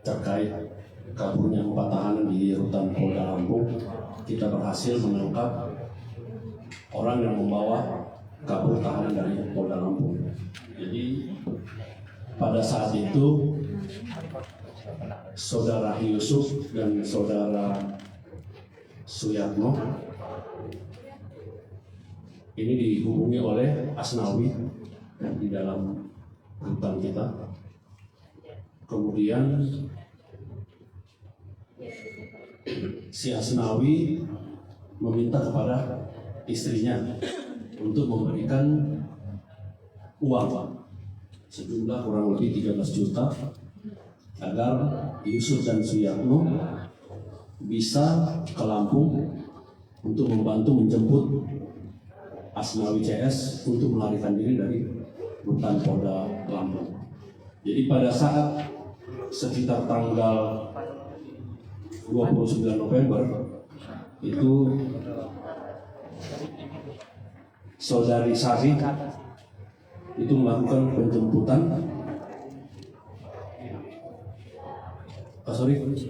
terkait kaburnya 4 tahanan di rutan Polda Lampung. Kita berhasil menangkap orang yang membawa kabur tahanan dari Polda Lampung. Jadi pada saat itu Saudara Yusuf dan Saudara Suyatno ini dihubungi oleh Asnawi di dalam rutan kita. Kemudian si Asnawi meminta kepada istrinya untuk memberikan uang sejumlah kurang lebih 13 juta agar Yusuf dan Suyatno bisa ke Lampung untuk membantu menjemput Asnawi CS untuk melarikan diri dari rutan Polda Lampung. Jadi pada saat sekitar tanggal 29 November itu Saudari Sari itu melakukan penjemputan.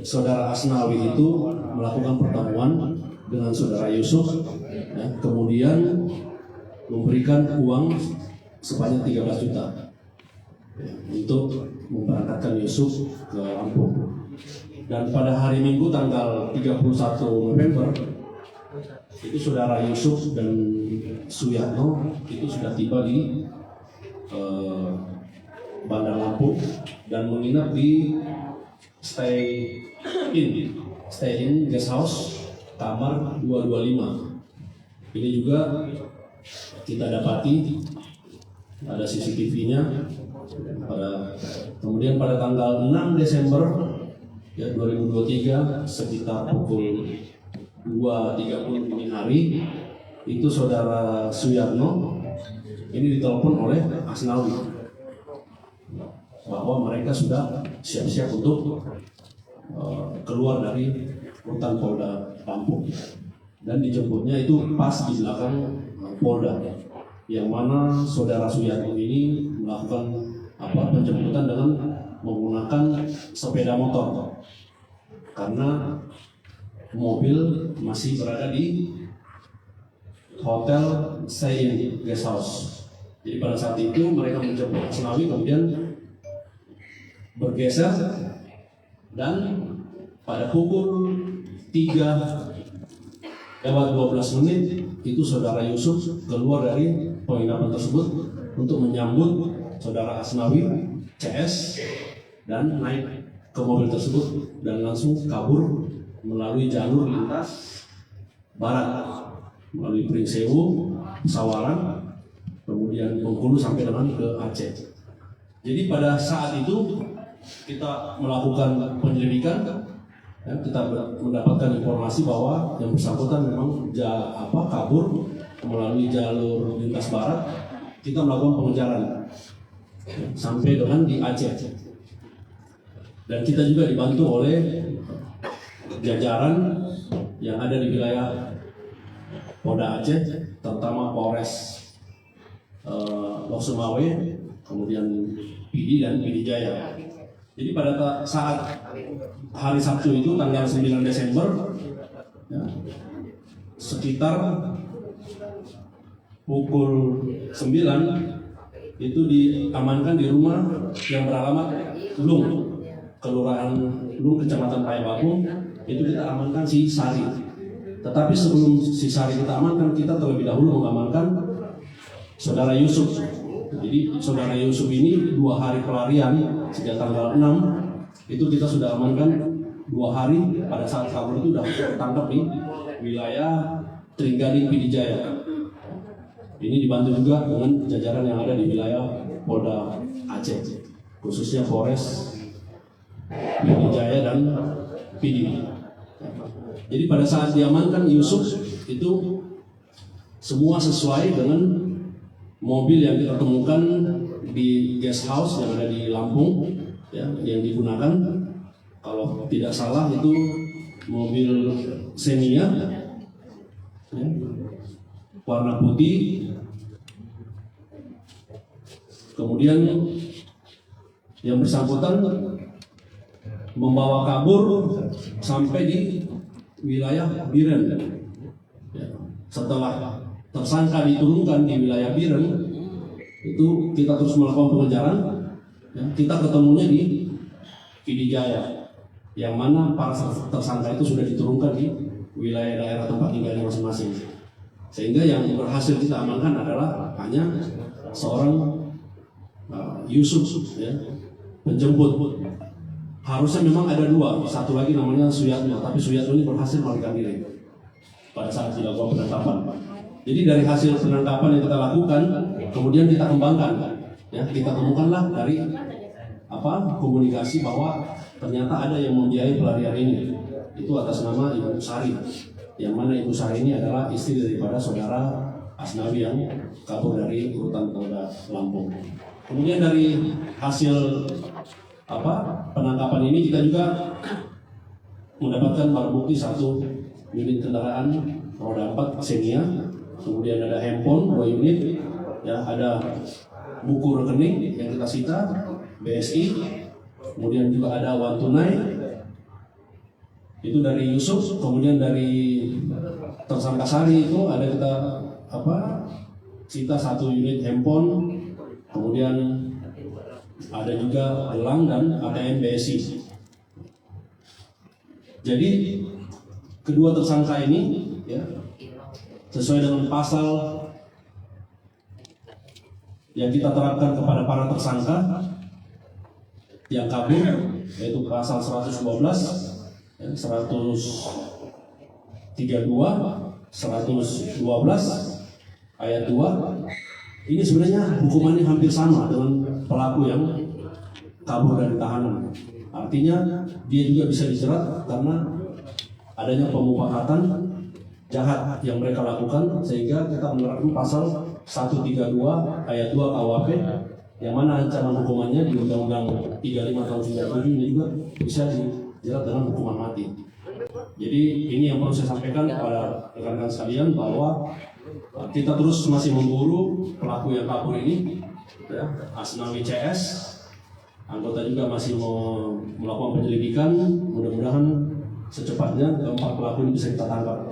Saudara Asnawi itu melakukan pertemuan dengan Saudara Yusuf, ya, kemudian memberikan uang sebanyak 13 juta ya, untuk memberangkatkan Yusuf ke Lampung. Dan pada hari Minggu tanggal 31 November itu Saudara Yusuf dan Suyatno itu sudah tiba di Bandar Lampung dan menginap di Stay in Guest House kamar 225. Ini juga kita dapati ada CCTV-nya. Kemudian pada tanggal 6 Desember ya 2023 sekitar pukul 2.30 dini hari itu Saudara Suyatno ini ditelepon oleh Asnawi bahwa mereka sudah siap-siap untuk keluar dari rutan Polda Lampung dan dijemputnya itu pas di belakang Polda, yang mana Saudara Suyatno ini melakukan penjemputan dengan menggunakan sepeda motor karena mobil masih berada di hotel Stay in Guest House. Jadi pada saat itu mereka menjemput Asnawi, kemudian bergeser dan pada pukul 3:12 itu Saudara Yusuf keluar dari penginapan tersebut untuk menyambut Saudara Asnawi CS dan naik ke mobil tersebut dan langsung kabur melalui jalur lintas barat melalui Pringsewu, Sawaran, kemudian Bengkulu sampai dengan ke Aceh. Jadi pada saat itu kita melakukan penyelidikan, ya, kita mendapatkan informasi bahwa yang bersangkutan memang kabur melalui jalur lintas barat. Kita melakukan pengejaran sampai dengan di Aceh, dan kita juga dibantu oleh jajaran yang ada di wilayah Polda Aceh, terutama Polres Lok Sumawe, kemudian PD dan PD Jaya. Jadi pada saat hari Sabtu itu tanggal 9 Desember ya, sekitar pukul 9 itu diamankan di rumah yang beralamat Lung, Kelurahan Lung, Kecamatan Payabaku. Itu kita amankan si Sari. Tetapi sebelum si Sari kita amankan, kita terlebih dahulu mengamankan Saudara Yusuf. Jadi Saudara Yusuf ini 2 hari pelarian sejak tanggal 6 itu kita sudah amankan 2 hari. Pada saat kabur itu sudah tertangkap di wilayah Trenggalek PD Jaya. Ini dibantu juga dengan jajaran yang ada di wilayah Polda Aceh, khususnya Polres PD Jaya dan PD. Jadi pada saat diamankan Yusuf itu semua sesuai dengan mobil yang kita temukan di guest house yang ada di Lampung, ya, yang digunakan kalau tidak salah itu mobil Xenia, ya, warna putih. Kemudian yang bersangkutan membawa kabur sampai di wilayah Biren. Ya, setelah tersangka diturunkan di wilayah Biren, itu kita terus melakukan pengejaran. Ya, kita ketemunya di Pidijaya, yang mana para tersangka itu sudah diturunkan di wilayah daerah tempat tinggalnya masing-masing. Sehingga yang berhasil kita amankan adalah hanya seorang Yusuf, ya, penjemput. Harusnya memang ada dua, satu lagi namanya Suyatno, tapi Suyatno ini berhasil melarikan diri pada saat dilakukan penangkapan. Jadi dari hasil penangkapan yang kita lakukan, kemudian kita kembangkan, ya, kita temukanlah dari komunikasi bahwa ternyata ada yang membiayai pelarian ini. Itu atas nama Ibu Sari, yang mana Ibu Sari ini adalah istri daripada saudara Asnawi yang kabur dari urutan Polda Lampung. Kemudian dari hasil penangkapan ini kita juga mendapatkan barang bukti 1 unit kendaraan roda 4 Xenia, kemudian ada handphone 2 unit, ya, ada buku rekening yang kita sita BSI, kemudian juga ada uang tunai itu dari Yusuf, kemudian dari tersangka Sari itu ada kita sita 1 unit handphone, kemudian ada juga gelang dan ATM BSI. Jadi kedua tersangka ini, ya, sesuai dengan pasal yang kita terapkan kepada para tersangka yang kabur, yaitu pasal 112, 132, 112 ayat 2. Ini sebenarnya hukumannya hampir sama dengan pelaku yang kabur dari tahanan. Artinya dia juga bisa dijerat karena adanya pemufakatan jahat yang mereka lakukan, sehingga kita menerapkan pasal 132 ayat 2 KUHP, yang mana ancaman hukumannya di Undang-Undang 35 tahun 97 ini juga bisa dijerat dengan hukuman mati. Jadi ini yang perlu saya sampaikan kepada rekan-rekan sekalian, bahwa kita terus masih memburu pelaku yang kabur ini, ya, Asnawi CS. Anggota juga masih mau melakukan penyelidikan. Mudah-mudahan secepatnya keempat pelaku ini bisa kita tangkap.